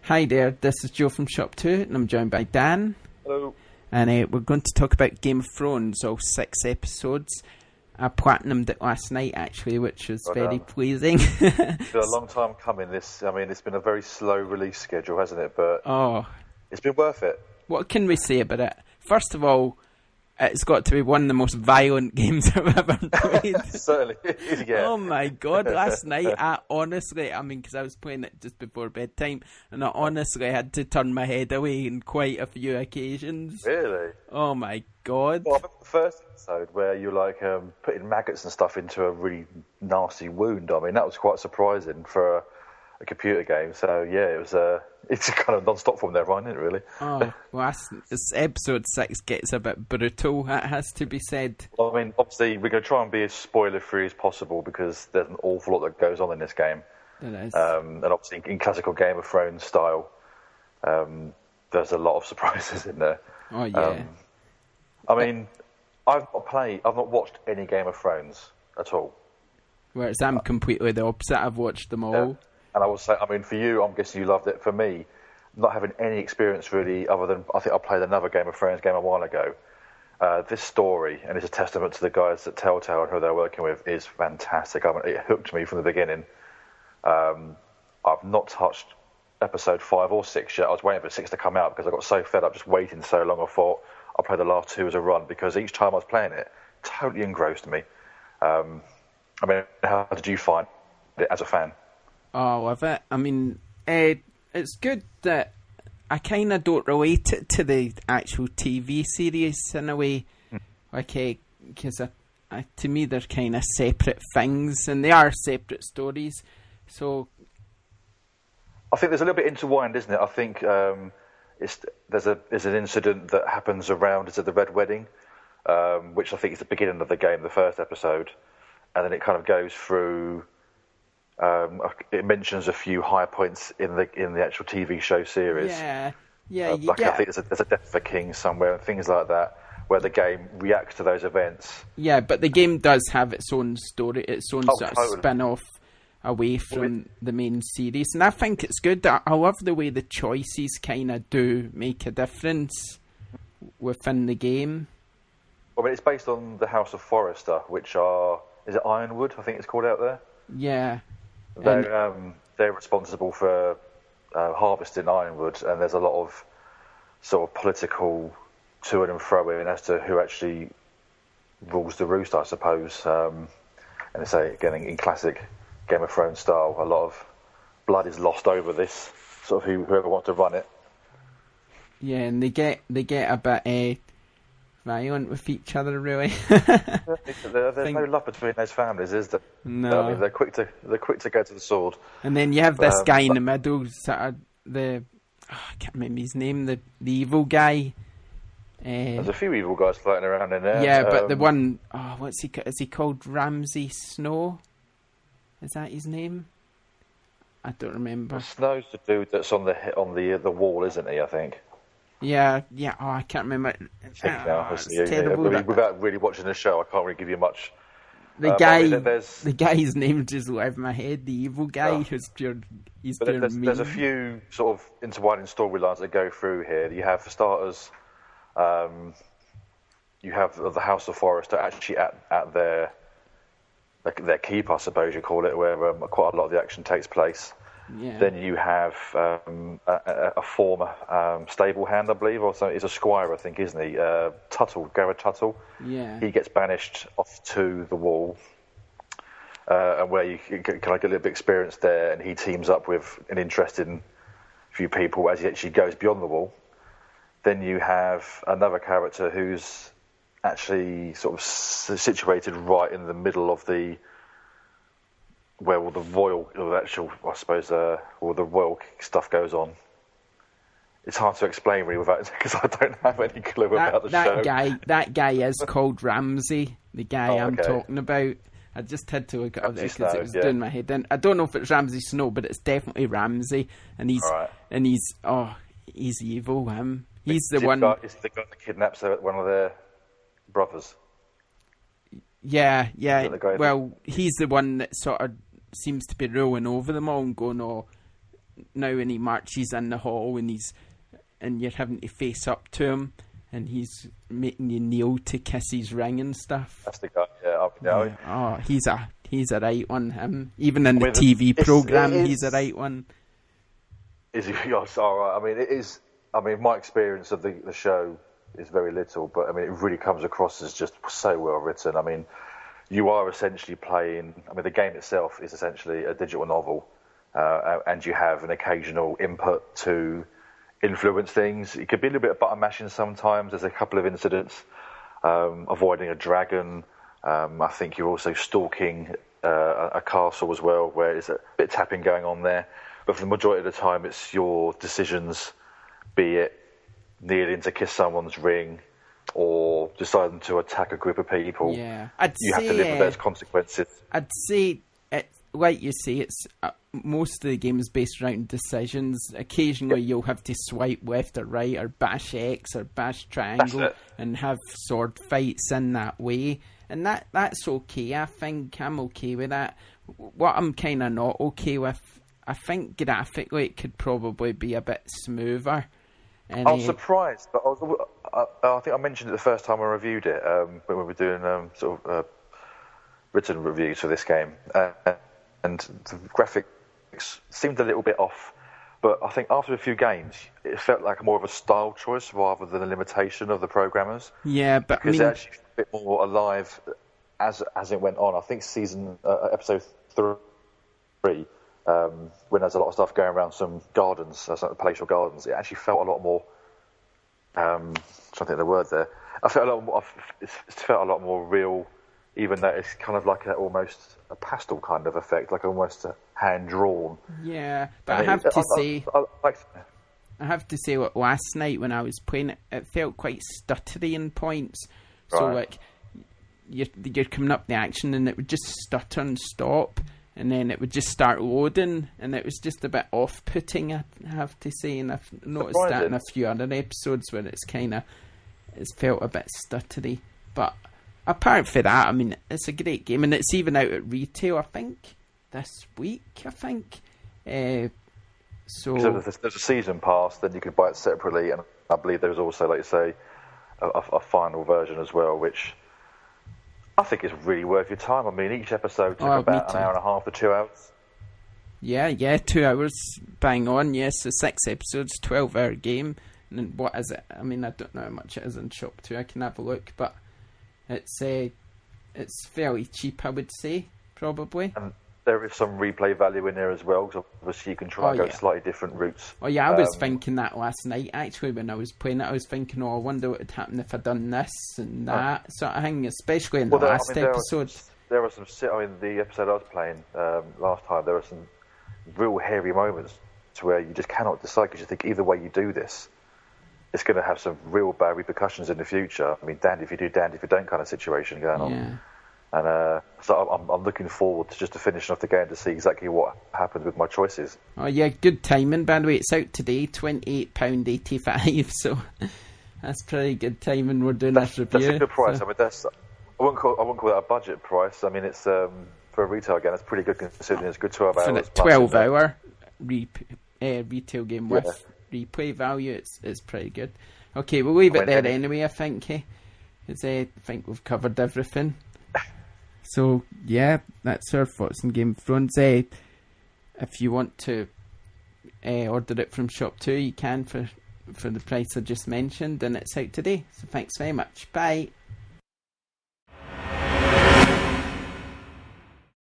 Hi there, this is Joe from ShopTo, and I'm joined by Dan. Hello. And we're going to talk about Game of Thrones, all 6 episodes. I platinumed it last night, actually, which was very pleasing. It's been a long time coming, this. I mean, it's been a very slow release schedule, hasn't it? But it's been worth it. What can we say about it? First of all, it's got to be one of the most violent games I've ever played. Certainly, yeah. Oh my God, last night I honestly, because I was playing it just before bedtime, and I honestly had to turn my head away on quite a few occasions. Really? Oh my God. Well, I remember the first episode where you're like putting maggots and stuff into a really nasty wound. I mean, that was quite surprising for a computer game. So yeah, it's kind of non-stop from there on, isn't it, really? Oh, well, episode 6 gets a bit brutal, that has to be said. Well, I mean, obviously, we're going to try and be as spoiler-free as possible because there's an awful lot that goes on in this game. There is. And obviously, in classical Game of Thrones style, there's a lot of surprises in there. Oh, yeah. I mean, I've not watched any Game of Thrones at all. Whereas I'm completely the opposite, I've watched them all. Yeah. And I will say, I mean, for you, I'm guessing you loved it. For me, not having any experience really, other than I think I played another Game of Thrones game a while ago. This story, and it's a testament to the guys at Telltale and who they're working with, is fantastic. I mean, it hooked me from the beginning. I've not touched episode 5 or 6 yet. I was waiting for 6 to come out because I got so fed up just waiting so long. I thought I'll play the last 2 as a run because each time I was playing it, totally engrossed me. I mean, how did you find it as a fan? Oh, I love it. I mean, it's good that I kind of don't relate it to the actual TV series in a way. Because to me they're kind of separate things, and they are separate stories. So I think there's a little bit intertwined, isn't it? I think there's an incident that happens around the Red Wedding, which I think is the beginning of the game, the first episode, and then it kind of goes through. It mentions a few high points in the actual TV show series. Yeah. I think there's a death of a king somewhere and things like that, where the game reacts to those events. Yeah, but the game does have its own story, its own sort of spin-off away from the main series, and I think it's good. I love the way the choices kind of do make a difference within the game. Well, I mean, it's based on the House of Forrester, which is it Ironwood? I think it's called out there. Yeah. They're responsible for harvesting ironwood, and there's a lot of sort of political to and fro in as to who actually rules the roost, I suppose. And they say, again, in classic Game of Thrones style, a lot of blood is lost over this, sort of whoever wants to run it. Yeah, and they get a bit violent with each other, really. There's no love between those families, is there? No. I mean, they're quick to go to the sword. And then you have this guy in the middle, sort of I can't remember his name, the evil guy. There's a few evil guys floating around in there. Yeah, but the one, is he called Ramsay Snow? Is that his name? I don't remember. Snow's the dude that's on the wall, isn't he? I think. Yeah. Oh, I can't remember. It's terrible. Without really watching the show, I can't really give you much. The guy's name just left my head. The evil guy who's pure. There's a few sort of intertwining storylines that go through here. You have, for starters, you have the House of Forrester actually at their keep, I suppose you call it, where quite a lot of the action takes place. Yeah. Then you have a former stable hand, I believe, or something. He's a squire, I think, isn't he? Gareth Tuttle. Yeah. He gets banished off to the wall, and where you can get a little bit of experience there, and he teams up with an interesting few people as he actually goes beyond the wall. Then you have another character who's actually sort of situated right in the middle of where all the royal, I suppose, all the royal stuff goes on. It's hard to explain really because I don't have any clue about the show. That guy is called Ramsay, the guy I'm talking about. I just had to look at it because it was doing my head in. I don't know if it's Ramsay Snow, but it's definitely Ramsay, and he's evil. He's the one. Is the guy that kidnaps one of their brothers? Yeah. Well, he's the one that sort of seems to be ruling over them all and going, now when he marches in the hall and you're having to face up to him, and he's making you kneel to kiss his ring and stuff. That's the guy. Yeah. Oh, he's a right one. Him, even in the TV program, he's a right one. Is he? Yes, all right. I mean, it is. I mean, my experience of the show is very little, but I mean, it really comes across as just so well written. I mean, you are essentially playing. I mean, the game itself is essentially a digital novel, and you have an occasional input to influence things. It could be a little bit of button mashing sometimes. There's a couple of incidents, avoiding a dragon. I think you're also stalking a castle as well, where there's a bit of tapping going on there. But for the majority of the time, it's your decisions, be it kneeling to kiss someone's ring or deciding to attack a group of people. Yeah, you have to live with those consequences. I'd say, like you say, it's most of the game is based around decisions. Occasionally you'll have to swipe left or right or bash X or bash triangle and have sword fights in that way. And that's okay. I think I'm okay with that. What I'm kind of not okay with, I think graphically it could probably be a bit smoother. And I was surprised, but I think I mentioned it the first time I reviewed it, when we were doing written reviews for this game. And the graphics seemed a little bit off. But I think after a few games, it felt like more of a style choice rather than a limitation of the programmers. Yeah, but because it actually felt a bit more alive as it went on. I think episode 3, when there's a lot of stuff going around some gardens, some palatial gardens, it actually felt a lot more. Trying to think of the word there. It felt a lot more real, even though it's kind of like almost a pastel kind of effect, like almost hand drawn. Yeah, but I have to say, last night when I was playing it, it felt quite stuttery in points. So like you're coming up the action and it would just stutter and stop, and then it would just start loading, and it was just a bit off-putting, I have to say. And I've noticed that in a few other episodes where it's felt a bit stuttery. But apart from that, I mean, it's a great game, and it's even out at retail, I think, this week, So there's a season pass, then you can buy it separately, and I believe there's also, like you say, a final version as well, which I think is really worth your time. I mean, each episode took about an hour and a half to 2 hours. Yeah, 2 hours, bang on. Yes, so 6 episodes, 12-hour game. And what is it? I mean, I don't know how much it is in ShopTo. I can have a look, but it's fairly cheap, I would say, probably. And there is some replay value in there as well, because obviously you can try and go slightly different routes. Oh yeah, I was thinking that last night, actually, when I was playing it. I was thinking, I wonder what would happen if I'd done this and that sort of thing, especially in the last episode. There were some, the episode I was playing last time, there were some real hairy moments to where you just cannot decide, because you think either way you do this, it's going to have some real bad repercussions in the future. I mean, damned if you do, damned if you don't kind of situation going on. Yeah. And so I'm looking forward to finishing off the game to see exactly what happened with my choices. Oh yeah, good timing, by the way. It's out today, £28.85, so that's pretty good timing. We're doing this review. That's a good price. So. I mean, I wouldn't call that a budget price. I mean, it's for a retail game, it's pretty good considering it's a good 12 hours. For the 12-hour retail game with replay value, it's pretty good. Okay, we'll leave it there anyway, I think. Because I think we've covered everything. So, yeah, that's our thoughts on Game of Thrones. If you want to order it from ShopTo, you can for the price I just mentioned, and it's out today. So thanks very much. Bye.